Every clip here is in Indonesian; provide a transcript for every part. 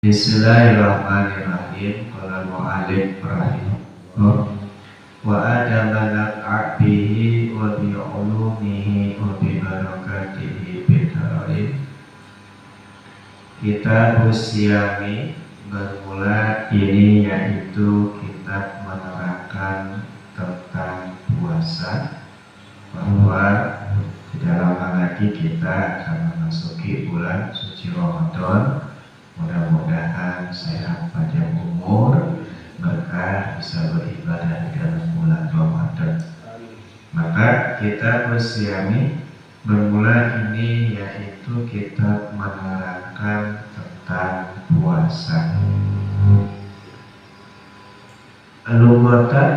Bismillahirrahmanirrahim. Qala mu'allif rahimahullah wa adama naf'abihi wa bi'ulumihi wa bibarakatihi bidarain. Kitab Siyami bermula ini yaitu kitab menerangkan tentang puasa, bahwa di dalam lagi kita akan memasuki bulan suci Ramadan. Mudah-mudahan sehat panjang umur, berkah, bisa beribadah di dalam bulan Ramadan. Maka kita bersiami bermula ini yaitu kita menerangkan tentang puasa. Lugatan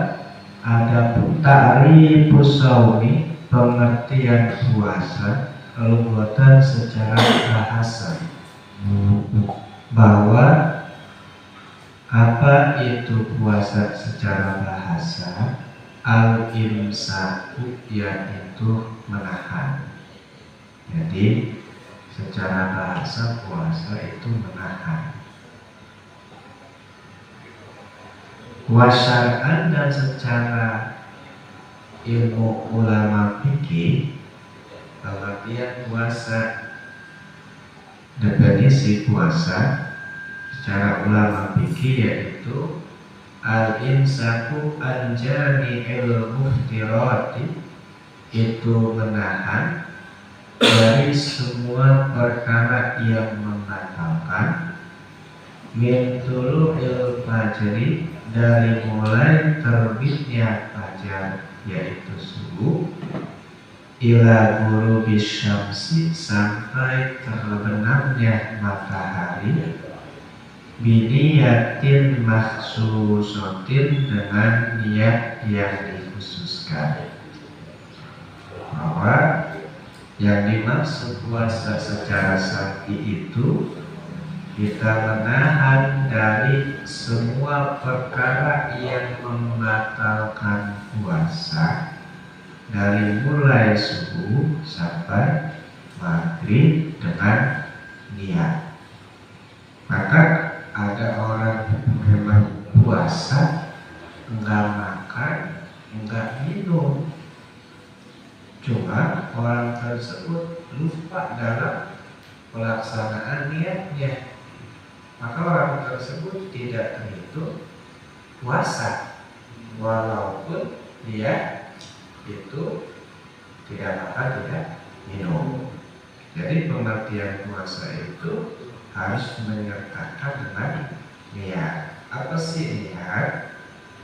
ada ta'rifus shaumi, pengertian puasa. Lugatan secara bahasa, bahwa apa itu puasa secara bahasa. Al-imsaku yaitu menahan. Jadi secara bahasa puasa itu menahan. Wasyar'an dan secara ilmu ulama fikih, pengertian puasa, definisi puasa secara ulama fikih yaitu al-imsaku an jami'il muftirati, itu menahan dari semua perkara yang membatalkan, min tulu'il fajri, dari mulai terbitnya fajar yaitu subuh, ila ghurubi syamsi, sampai terbenamnya matahari, biniyatin makhsusatin, dengan niat yang dikhususkan. Bahwa yang dimaksud puasa secara syar'i itu kita menahan dari semua perkara yang membatalkan puasa, dari mulai subuh sampai maghrib dengan niat. Maka ada orang memang puasa, enggak makan, enggak minum, cuma orang tersebut lupa dalam pelaksanaan niatnya, maka orang tersebut tidak terhitung puasa, walaupun dia itu tidak makan, tidak minum. Jadi pengertian puasa itu harus menyertakan dengan niat. Apa sih niat?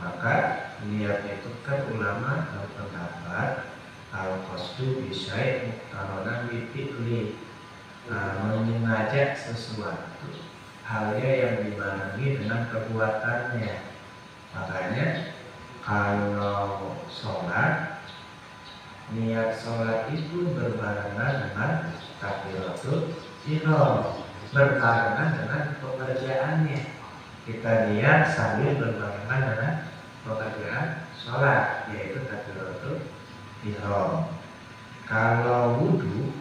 Maka niat itu kan ulama berpendapat al-qasdu bisyai' muqtaronan bifi'li, menyengaja sesuatu, halnya yang dibarengi dengan perbuatannya. Makanya kalau sholat, niat sholat itu berbarengan dengan takbiratul ihram, berbarengan dengan pengerjaannya. Kita niat sambil berbarengan dengan pengerjaan sholat, yaitu takbiratul ihram. Kalau wudu,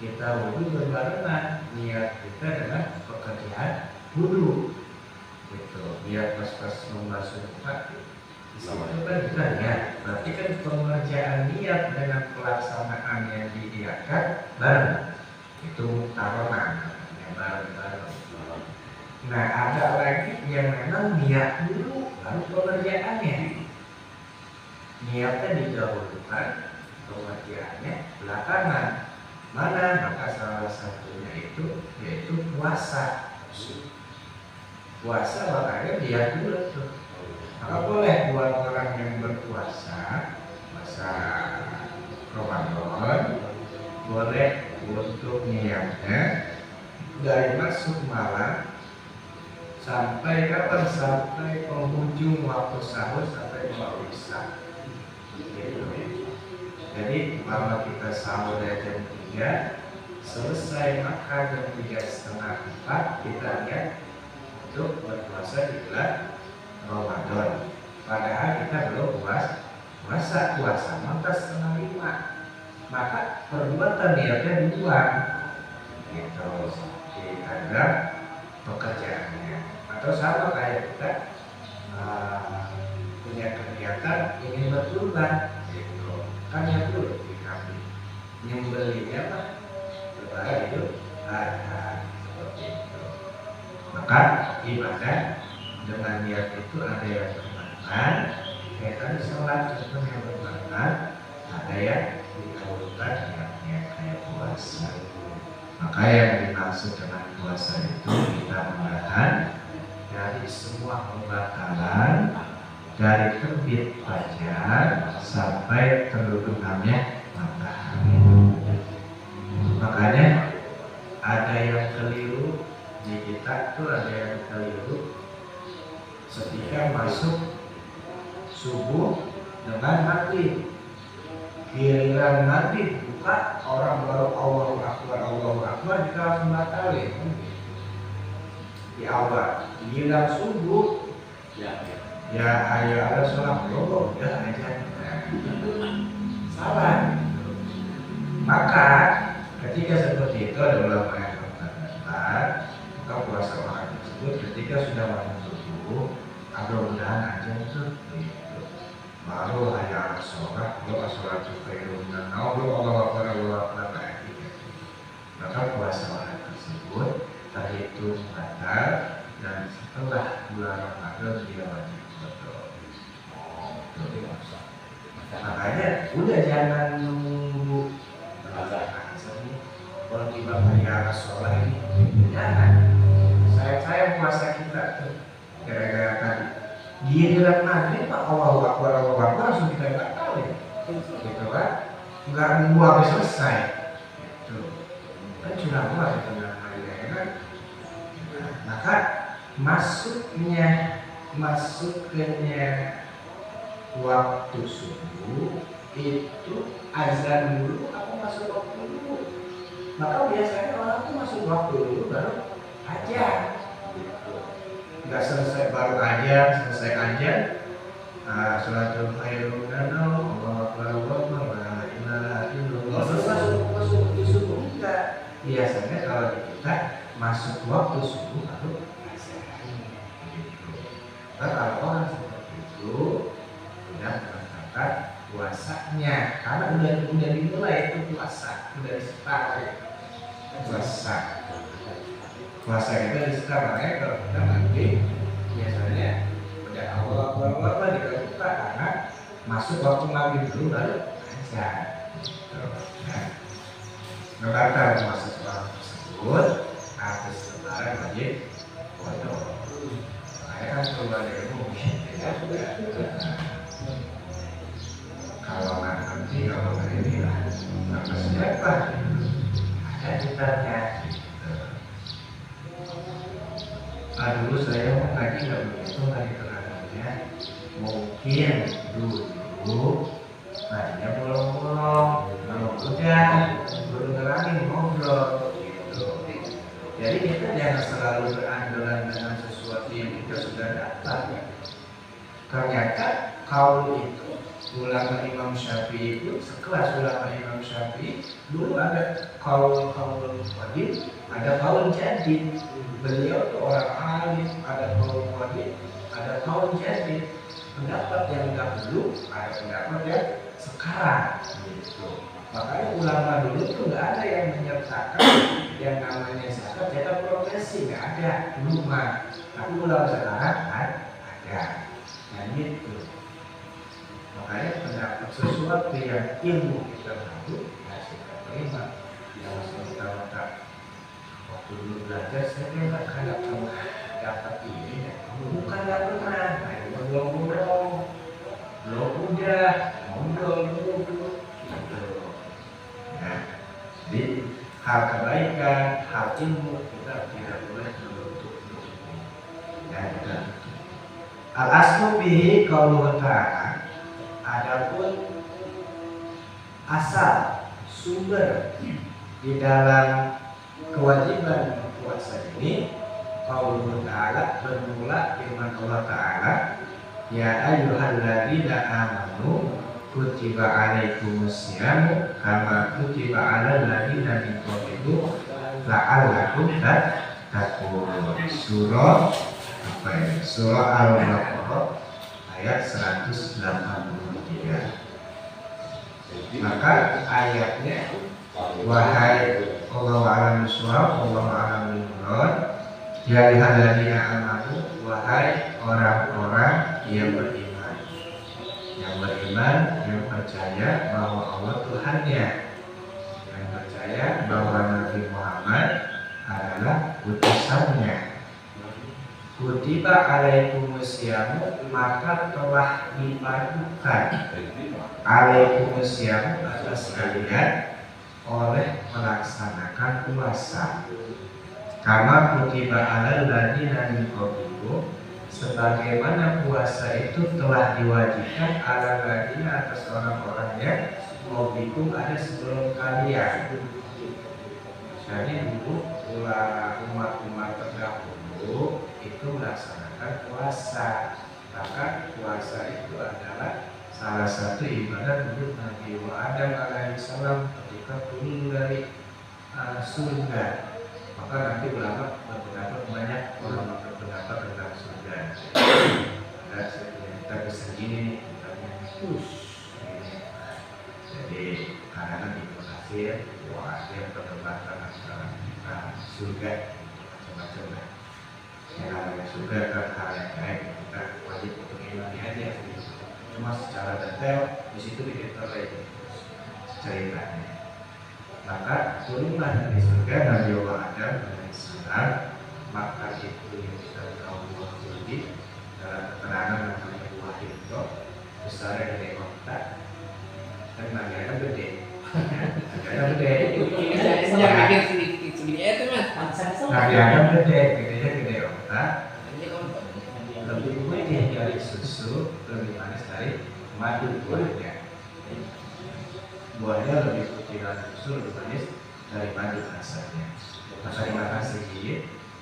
kita wudu berbarengan niat kita dengan pekerjaan wudu. Gitu. Niat pas membasuh muka, itu kan kita niat. Berarti kan pengerjaan niat dengan pelaksanaan yang diiakan bareng. Itu taronan, yang bareng-bareng. Nah, ada lagi yang memang niat dulu baru pengerjaannya. Niatnya didahulukan, pengerjaannya belakangan. Mana? Maka salah satunya itu yaitu puasa. Puasa makanya dia dulu tuh. Maka boleh buat orang yang berpuasa, puasa Ramadan, boleh untuk niatnya dari masuk malam sampai kapan? Sampai penghujung waktu sahur, sampai waktu isya. Jadi kalau kita sahur dari jam 3, selesai makan jam 3:30, kita lihat untuk berpuasa di bulan Ramadan. Padahal kita belum puasa maka 4:30. Maka perbuatan niatnya 2. Gitu. Dianggap pekerjaannya. Atau sama kayak kita punya kegiatan ingin berkurban, gitu. Kan yang dulu di kami nyembelinya mah lebaran itu ada seperti itu. Maka ibadah dengan niat itu ada yang bermakna, kayak tadi sholat itu yang bermakna, ada yang dikabulkan niatnya kayak puasa. Maka yang dimaksud dengan puasa itu kita menahan dari semua pembatalan, dari terbit fajar sampai terbenamnya matahari. Makanya ada yang keliru di kita tuh, ada yang keliru ketika masuk subuh dengan maghrib. Giliran maghrib buka, orang baru Allahu Akbar kita langsung batalin di awal. Giliran subuh ya ayo ada sholat dulu ya aja, salah. Maka ketika seperti itu ada ulama yang berpendapat maka puasa orang tersebut ketika sudah masuk subuh mudah-mudahan aja itu baru hanya sholat, kalau sholat juga iluminan Allah lagi. Maka puasa orang tersebut terhitung batal dan setelah bulan Ramadan dia wajib berdoa. Makanya udah jangan nunggu kalau tiba bayar sholat ini jangan. Saya puasa kita tuh gara-gara tadi giliran maghrib Pak Allahu Akbar langsung kita batalin, gitu kan? Nggak nunggu habis selesai, gitu. Kan curang banget itu namanya, kan? Maka masuknya waktu subuh itu azan dulu atau masuk waktu dulu. Maka biasanya orang tuh masuk waktu dulu baru ajan. Nggak selesai baru aja, selesai aja sholatul khairun minannawm Allahu akbar la ilaha illallah, masuk di subuh. Enggak, biasanya kalau di kita masuk waktu subuh baru azan gitu. Nah, kalau orang seperti itu sudah mengatakan puasanya karena udah dimulai itu puasa, udah di-start puasa kita di-start. Makanya kalau kita nanti biasanya udah awal kita buka karena masuk waktu maghrib dulu baru azan. Maka masuk orang tersebut habis lebaran wajib wudu. Makanya kan keluar dari rumah ya sudah. Kalau nanti kalau ini lah sampai siapa ada ceritanya. Dulu saya mengaji nggak begitu lagi terhadapnya. Mungkin dulu ngajinya bolong-bolong, kalau udah belum lagi ngobrol gitu. Jadi kita jangan selalu berandalan dengan sesuatu yang kita sudah dapat. Ternyata kaul itu ulama Imam Syafi'i itu sekelas ulama Imam Syafi'i dulu ada kaul wajib, ada kaul jadid. Beliau itu orang alim, ada kaul wajib, ada kaul jadid. Pendapat yang dahulu, ada pendapat yang sekarang gitu. Makanya ulama dulu itu nggak ada yang menyertakan yang namanya zakat jatah profesi, nggak ada dulu mah. Tapi ulama sekarang ada. Nah gitu. Makanya pendapat sesuatu yang ilmu kita tahu, ya kita terima. Jangan kita waktu dulu belajar saya nggak tahu dapat ini, bukan nggak pernah. Belum udah ngobrol dulu gitu. Nah, jadi hal kebaikan, hal ilmu kita tidak boleh menutup-nutupi. Ya, kita al-aslu bihi qauluhu ta'ala. Adapun asal sumber di dalam kewajiban puasa ini qauluhu ta'ala, bermula firman Allah Ta'ala, ya ayyuhalladzina amanu kutiba alaikumusyamu kama kutiba alal ladzina min qablikum la'allakum takut surah apa ya? Surah Al-Baqarah ayat 183. Maka ayatnya, wahai Allah alam bisawab, Allah alam bil murad, ya ayyuhalladzina amanu, wahai orang-orang yang beriman, yang percaya bahwa Allah Tuhannya, yang percaya bahwa Nabi Muhammad adalah utusannya. Kutiba alaikumusyamu, maka telah dipadukan alaikumusyamu atas kalian oleh melaksanakan puasa. Kama kutiba alal ladina min qablikum, sebagaimana puasa itu telah diwajibkan alal ladina atas orang-orang yang qablikum ada sebelum kalian. Jadi dulu umat-umat terdahulu itu melaksanakan puasa. Bahkan puasa itu adalah salah satu ibadah untuk Nabi Adam alaihissalam ketika turun dari surga. Maka nanti ulama berpendapat, banyak ulama berpendapat tentang surga. Ada kita bisa gini, jadi karena di Mesir, wah dia perdebatan antara surga macam-macam. Yang namanya surga kan hal yang baik, kita wajib untuk imani aja. Cuma secara detail di situ diketahui ceritanya. Maka turunlah dari surga Nabi Allah Adam alaihissalam. Maka itu yang kita tahu buah kuldi dalam keterangan namanya buah itu besar dari kota. Dan Nabi Adam gede. Nabi Adam gede. Nabi Adam gede, gedenya gede otak. Lebih putih dari susu, lebih manis dari madu buahnya. Buahnya lebih putih dari susu, lebih manis dari madu rasanya. Maka dimakan sedikit,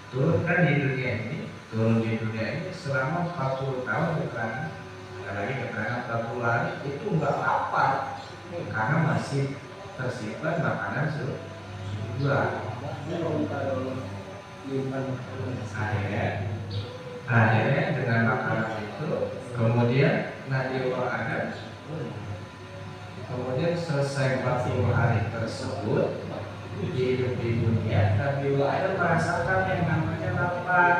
turunkan di dunia ini, turun di dunia ini selama 40 tahun keterangan. Ada lagi keterangan 40 hari itu enggak apa, karena masih tersimpan makanan surga. Akhirnya dengan makanan itu kemudian Nabi Allah Adam kemudian selesai 40 hari tersebut hidup di dunia, Nabi Allah Adam merasakan yang namanya lapar.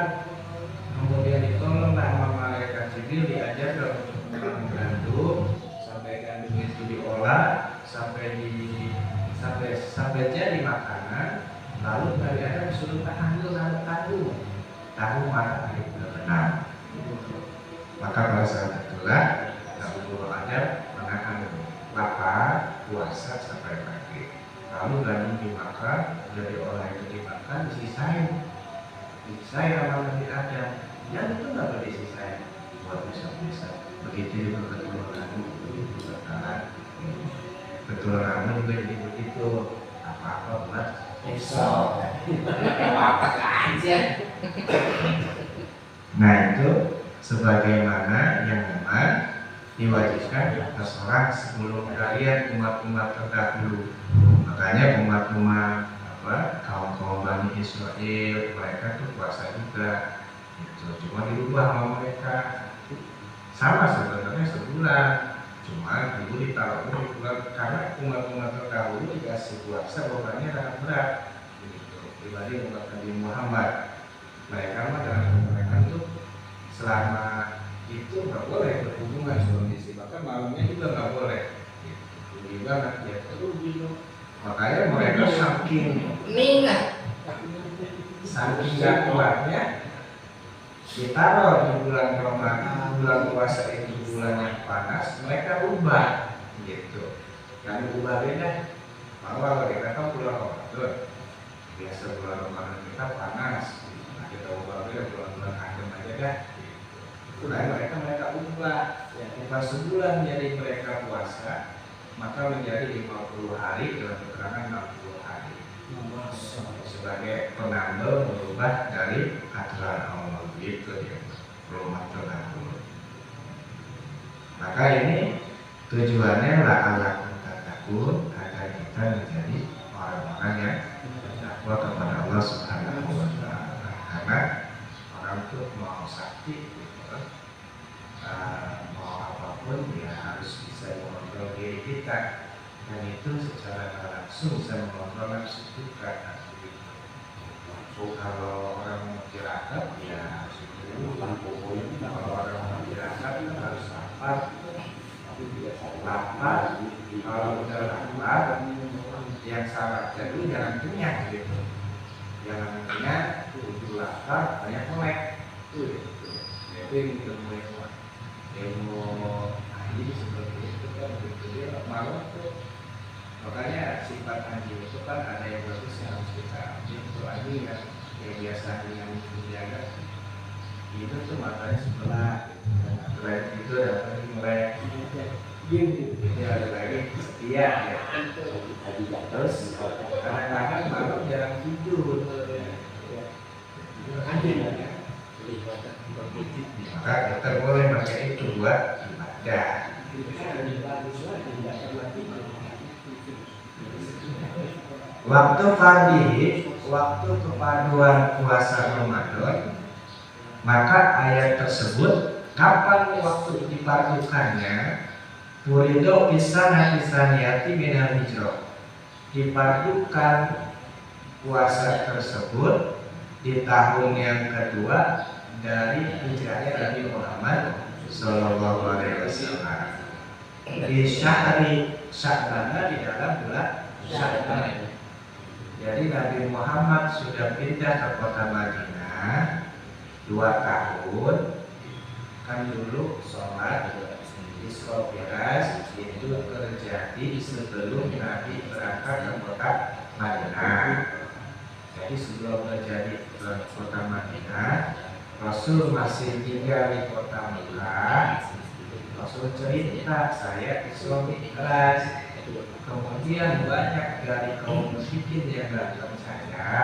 Kemudian ditolong sama malaikat Jibril, diajar untuk mengolah gandum, sampai gandum itu diolah sampai jadi makanan. Lalu Nabi Adam disuruh tahan tahu mana itu benar. Maka pada saat itulah Nabi Adam menahan lapar, puasa sampai pagi. Lalu gandum dimakan, dari olah itu dimakan, disisain sama Nabi Adam. Yang itu nggak boleh disisain buat bisa. Begitu juga keturunan juga jadi begitu. Apa-apa buat besok. Apa aja. Nah itu sebagaimana yang memang diwajibkan atas orang sebelum kalian umat-umat terdahulu. Makanya umat-umat kaum Bani Israel mereka tuh puasa juga. Gitu. Cuma dirubah sama mereka. Sama sebenarnya sebulan. Cuma dulu ditaruh di bulan karena umat-umat terdahulu dikasih puasa bebannya sangat berat. Gitu. Pribadi umat Nabi Muhammad. Mereka mah dalam mereka tuh selama itu nggak boleh berhubungan suami istri, bahkan malamnya juga nggak boleh. Rugi banget ya, rugi. Makanya mereka saking nggak kuatnya ditaruh di bulan Ramadan, bulan puasa itu bulan yang panas, mereka ubah gitu. Kami ubah beda. Bahwa kita kan bulan Ramadan, biasa bulan Ramadan kita panas. Nah, kita ubah beda bulan-bulan adem aja dah. Nah, mereka ubah. Ya, kita sebulan jadi mereka puasa, maka menjadi 50 hari dalam keterangan 60 hari. Sebagai penambal merubah dari aturan Allah gitu dia. Rumah terdahulu. Maka ini tujuannya la'allakum tattaqun, agar kita menjadi orang-orang yang bertakwa kepada Allah Subhanahu wa taala. untuk mau sakti gitu kan. Mau apapun ya harus bisa mengontrol diri kita, dan itu secara langsung bisa mengontrol nafsu juga. Kalau orang mau tirakat ya kalau orang mau tirakat harus lapar. Kalau udah lapar, yang syaratnya itu jangan kenyang gitu, jangan kenyang, kudu lapar, banyak melek. Jadi ilmu ahli seperti itu kan betul malu tuh. Makanya sifat anjing itu kan ada yang bagus yang harus kita ambil. Untuk anjing kan yang biasa yang menjaga itu tuh matanya sebelah gitu. Itu ada lagi melek ini ada lagi setia ya. Terus kadang-kadang malam jarang tidur anjing ya. Maka kita boleh pakai itu buat ibadah. Waktu fardhi, waktu kepaduan puasa Ramadan, maka ayat tersebut kapan waktu dipardukannya? Furido pisaniyati minal hijrah, dipardukan puasa tersebut di tahun yang kedua dari hijrahnya Nabi Muhammad Sallallahu Alaihi Wasallam, di syahri Sya'ban, di dalam bulan Sya'ban. Jadi Nabi Muhammad sudah pindah ke kota Madinah 2 tahun. Kan dulu sholat Isra Mi'raj itu terjadi sebelum Nabi berangkat ke kota Madinah. Jadi sebelum terjadi ke kota Madinah, Rasul masih tinggal di kota Mekah. Rasul cerita, saya Isra Mi'raj. Kemudian banyak dari kaum musyrikin yang datang saya,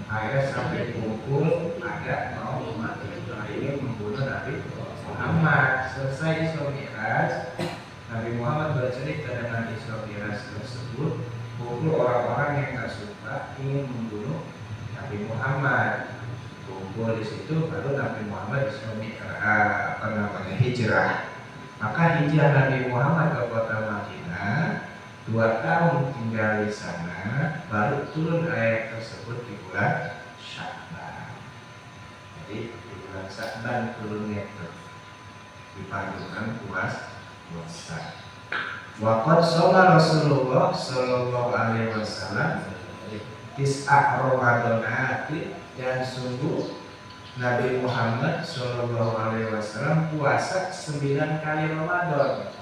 akhirnya sampai kumpul ada mau mati, akhirnya membunuh Nabi Muhammad. Selesai Isra Mi'raj, Nabi Muhammad bercerita dengan Isra Mi'raj tersebut, kumpul orang-orang yang tak suka ingin membunuh Nabi Muhammad. Kumpul di situ, baru Nabi Muhammad Isra Mi'raj hijrah. Maka hijrah Nabi Muhammad ke kota Madinah 2 tahun tinggal di sana, baru turun ayat tersebut di bulan Sya'ban. Jadi di bulan Sya'ban turunnya itu dipadukan puasa. Waqad shoma Rasulullah Sallallahu Alaihi Wasallam tis'a Ramadhanati, dan sungguh Nabi Muhammad Sallallahu Alaihi Wasallam puasa 9 kali Ramadan.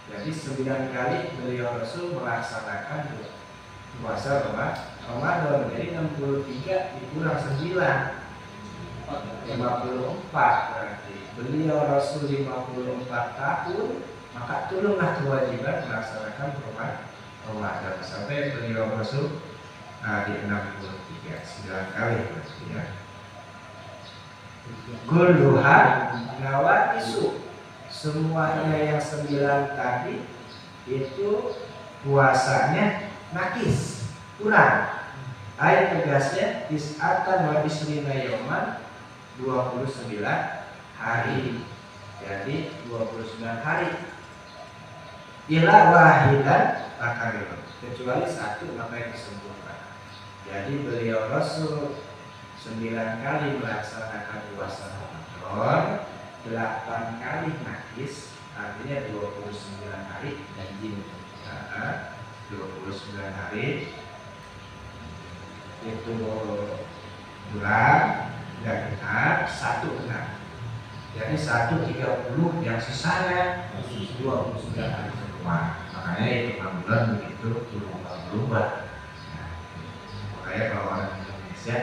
Jadi 9 kali beliau Rasul melaksanakan puasa Ramadan. Jadi 63 dikurang 9, 54 berarti. Beliau Rasul 54 tahun, maka turunlah kewajiban melaksanakan Ramadan sampai beliau Rasul di 63, 9 kali berarti ya. Kulluha nawaqisu, semuanya yang 9 tadi itu puasanya nakis, kurang. Ayat tegasnya tis'atan wa isrina yauman, 29 hari. Jadi 29 hari. Ila wahidan maka kecuali 1 maka yang disempurnakan. Jadi beliau Rasul 9 kali melaksanakan puasa Ramadan, 8 kali nakis, artinya 29 hari dan jin. 29 hari itu bulan dan genap, 1 genap. Jadi 1 30 yang sisanya 29 hari semua. Makanya itu 6 bulan begitu berubah-ubah. Nah, makanya kalau orang Indonesia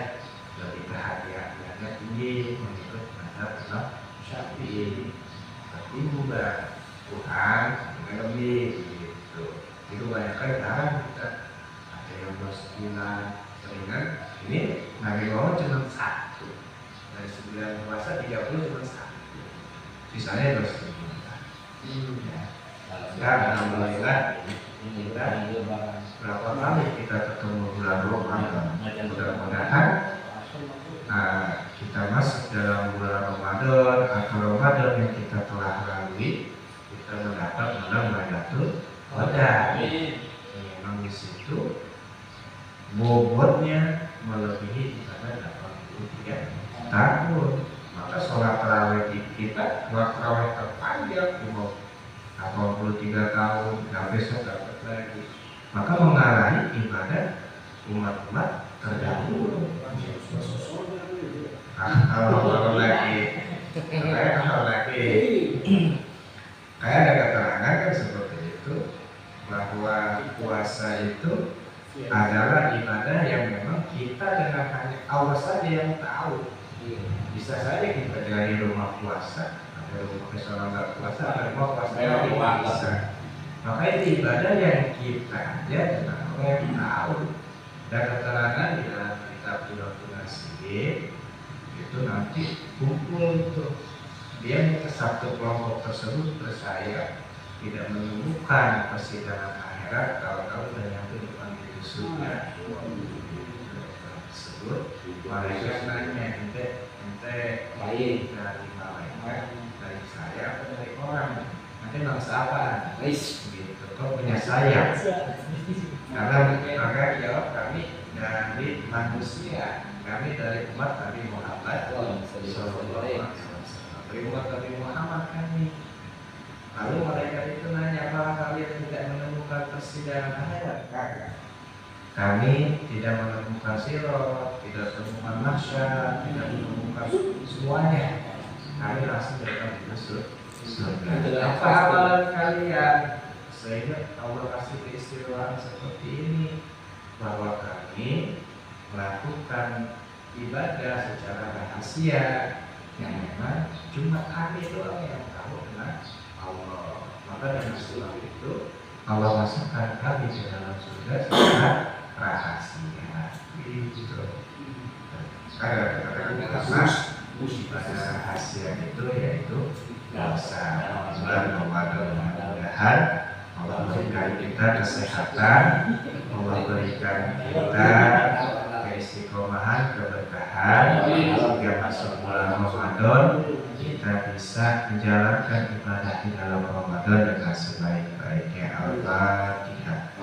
lebih kehati-hatiannya tinggi mengikut mazhab Syafi'i, tapi bukan Tuhan lebih gitu. Itu banyak kan kita ada yang 29 seringan. Ini Nabi Muhammad cuma 1 dari 9 puasa 30 cuma 1, sisanya 29. Ya, alhamdulillah kita berapa kali kita ketemu bulan Ramadan. Mudah-mudahan kita masuk dalam bulan Ramadan atau Ramadan yang kita telah lalui, kita mendapat malam Lailatul Qadar. Memang di situ bobotnya melebihi daripada 83 tahun. Maka sholat tarawih kita sholat tarawih terpanjang umur 83 tahun, dan besok dapat lagi. Maka mengalahi ibadah umat-umat terdahulu. Kalau lagi kayak ada keterangan kan seperti itu, bahwa puasa itu adalah ibadah yang memang kita dengan hanya Allah saja yang tahu. Bisa saja kita dari rumah puasa, ada rumah misalnya nggak puasa, ada rumah puasa yang bisa. Maka itu ibadah yang kita aja dengan Allah yang tahu. Dan keterangan di dalam kitab Suratul Nasir itu nanti kumpul itu, dia ke satu kelompok tersebut percaya tidak menemukan persidangan akhirat kalau sudah nyampe depan pintu surga tersebut. Malaikat nanya, ente baik dari malaikat, dari saya atau dari orang? Nanti bangsa apa? Gitu. Kau punya saya? Karena maka jawab, kami dari manusia, kami dari umat Nabi Muhammad Sallallahu Alaihi Wasallam. Dari umat Nabi Muhammad kami. Lalu mereka itu nanya, apakah kalian tidak menemukan persidangan akhirat? Kagak. Kami tidak menemukan sirat, tidak menemukan mahsyar, tidak menemukan semuanya. Kami langsung datang ke surga. Apa amalan kalian? Sehingga Allah kasih keistimewaan seperti ini, bahwa kami melakukan ibadah secara rahasia yang memang cuma kami doang yang tahu dengan Allah. Maka dengan sebab itu Allah masukkan kami ke dalam surga secara rahasia. Gitu. Karena pada rahasia itu yaitu dosa. Bulan Ramadan, mudah-mudahan Allah berikan kita kesehatan, Allah berikan kita keistiqomahan, keberkahan, sehingga masuk bulan Ramadan kita bisa menjalankan ibadah di dalam Ramadan dengan sebaik-baiknya. Al-Fatihah.